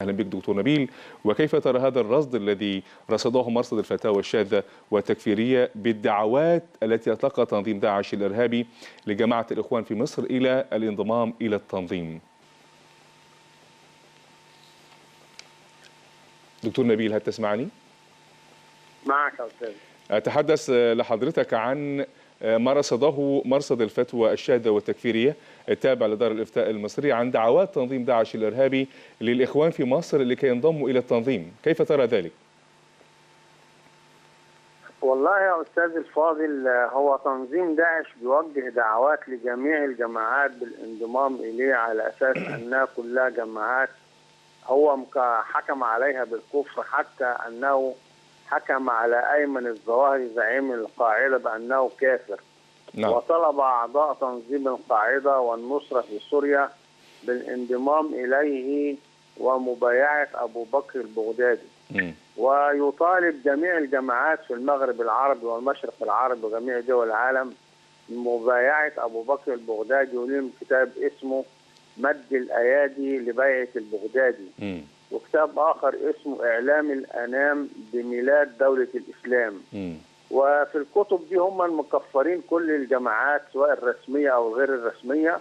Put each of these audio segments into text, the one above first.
أهلا بك دكتور نبيل. وكيف ترى هذا الرصد الذي رصده مرصد الفتاوى الشاذة والتكفيرية بالدعوات التي أطلقها تنظيم داعش الإرهابي لجماعة الإخوان في مصر إلى الانضمام إلى التنظيم؟ دكتور نبيل، هل تسمعني؟ معك يا أستاذ. أتحدث لحضرتك عن ما رصده مرصد الفتوى الشاذة والتكفيرية التابع لدار الإفتاء المصري عن دعوات تنظيم داعش الإرهابي للإخوان في مصر لكي ينضموا إلى التنظيم، كيف ترى ذلك؟ والله يا أستاذ الفاضل، هو تنظيم داعش بيوجه دعوات لجميع الجماعات بالانضمام إليه على أساس أنها كلها جماعات هو حكم عليها بالكفر، حتى أنه حكم على أيمن الظواهري زعيم القاعدة بأنه كافر. نعم. وطلب أعضاء تنظيم القاعدة والنصرة في سوريا بالانضمام إليه ومبايعة أبو بكر البغدادي. ويطالب جميع الجماعات في المغرب العربي والمشرق العربي وجميع دول العالم بمبايعة أبو بكر البغدادي، ولهم كتاب اسمه مد الأيادي لبيعة البغدادي. وكتاب آخر اسمه إعلام الأنام بميلاد دولة الإسلام. وفي الكتب دي هم المكفرين كل الجماعات سواء الرسمية أو غير الرسمية،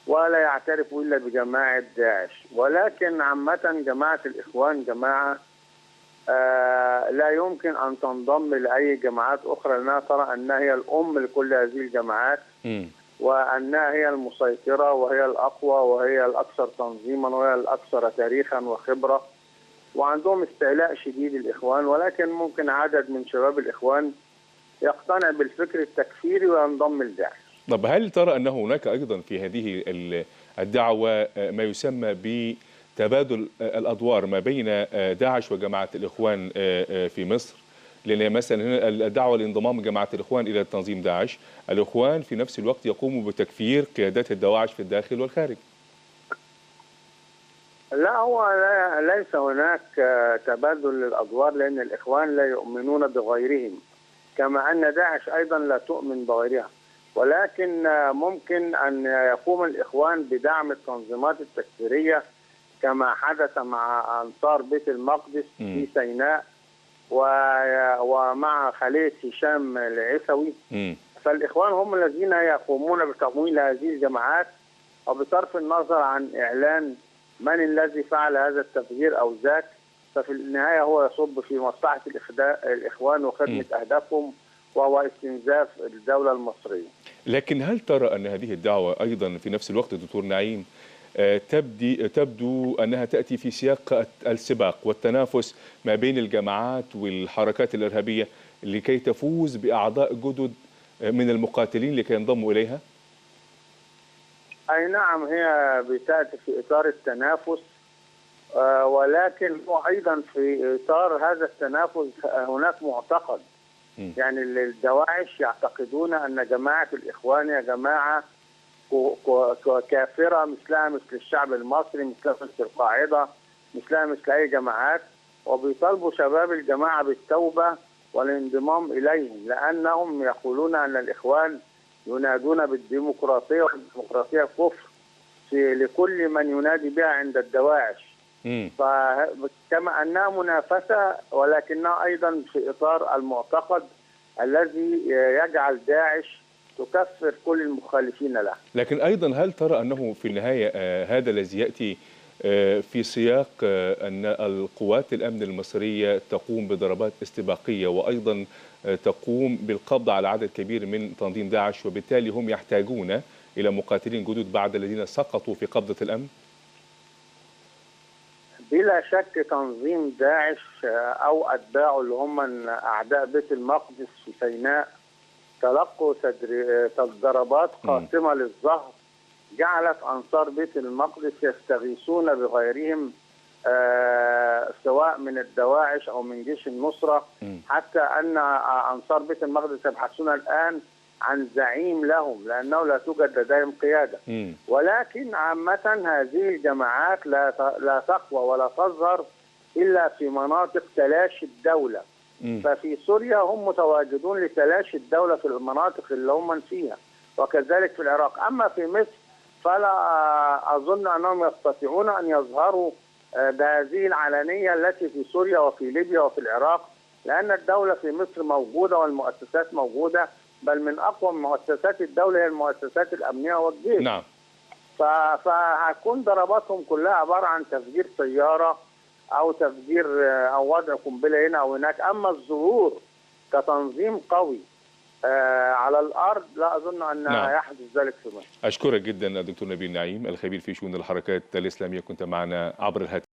ولا يعترفوا إلا بجماعة داعش. ولكن عامة جماعة الإخوان جماعة لا يمكن أن تنضم لأي جماعات أخرى، لأنها ترى أنها هي الأم لكل هذه الجماعات، وأنها هي المسيطرة وهي الأقوى وهي الأكثر تنظيما وهي الأكثر تاريخا وخبرة، وعندهم استعلاء شديد الإخوان. ولكن ممكن عدد من شباب الإخوان يقتنع بالفكر التكفيري وينضم لداعش. طب هل ترى أن هناك أيضا في هذه الدعوة ما يسمى بتبادل الأدوار ما بين داعش وجماعة الإخوان في مصر؟ لأن مثلا هنا الدعوة لانضمام جماعة الإخوان إلى تنظيم داعش، الإخوان في نفس الوقت يقوموا بتكفير قيادات الدواعش في الداخل والخارج. لا، هو ليس هناك تبادل للأدوار، لأن الإخوان لا يؤمنون بغيرهم، كما أن داعش أيضا لا تؤمن بغيرها. ولكن ممكن أن يقوم الإخوان بدعم التنظيمات التكفيرية كما حدث مع أنصار بيت المقدس في سيناء ومع خلية هشام العيسوي. فالإخوان هم الذين يقومون بتمويل هذه الجماعات، وبصرف النظر عن إعلان من الذي فعل هذا التفجير أو ذاك، ففي النهاية هو يصب في مصلحة الإخوان وخدمة أهدافهم، وهو استنزاف الدولة المصرية. لكن هل ترى أن هذه الدعوة أيضا في نفس الوقت دكتور نعيم تبدو أنها تأتي في سياق السباق والتنافس ما بين الجماعات والحركات الإرهابية لكي تفوز بأعضاء جدد من المقاتلين لكي ينضموا إليها؟ أي نعم، هي بتأتي في إطار التنافس، ولكن أيضا في إطار هذا التنافس هناك معتقد. يعني الدواعش يعتقدون أن جماعة الإخوان هي جماعة كافرة مثلها مثل الشعب المصري، مثلها مثل القاعدة، مثلها مثل أي جماعات، وبيطالبوا شباب الجماعة بالتوبة والانضمام إليهم، لأنهم يقولون أن الإخوان ينادون بالديمقراطية، والديمقراطية كفر لكل من ينادي بها عند الدواعش. فكما أنها منافسة، ولكنها أيضا في إطار المعتقد الذي يجعل داعش تكفر كل المخالفين له. لكن أيضا هل ترى أنه في النهاية هذا الذي يأتي في سياق أن القوات الأمن المصرية تقوم بضربات استباقية وأيضا تقوم بالقبض على عدد كبير من تنظيم داعش، وبالتالي هم يحتاجون إلى مقاتلين جدد بعد الذين سقطوا في قبضة الأمن؟ بلا شك تنظيم داعش أو أتباعه اللي هم أعداء بيت المقدس في سيناء تلقوا ضربات قاتمة للظهر جعلت أنصار بيت المقدس يستغيثون بغيرهم، سواء من الدواعش أو من جيش النصرة، حتى أن أنصار بيت المقدس يبحثون الآن عن زعيم لهم، لأنه لا توجد لديهم قيادة. ولكن عامة هذه الجماعات لا تقوى ولا تظهر إلا في مناطق تلاشي الدولة. ففي سوريا هم متواجدون لتلاشي الدولة في المناطق اللي هم فيها، وكذلك في العراق. أما في مصر فلا أظن أنهم يستطيعون أن يظهروا بهذه العلنية التي في سوريا وفي ليبيا وفي العراق، لأن الدولة في مصر موجودة والمؤسسات موجودة، بل من أقوى مؤسسات الدولة هي المؤسسات الأمنية والجيش. نعم. فهتكون ضرباتهم كلها عبارة عن تفجير سيارة أو تفجير أو وضع قنبلة هنا أو هناك. أما الظهور كتنظيم قوي على الأرض لا أظن أن نعم. يحدث ذلك في مصر. أشكرك جدا دكتور نبيل نعيم، الخبير في شؤون الحركات الإسلامية، كنت معنا عبر الهاتف.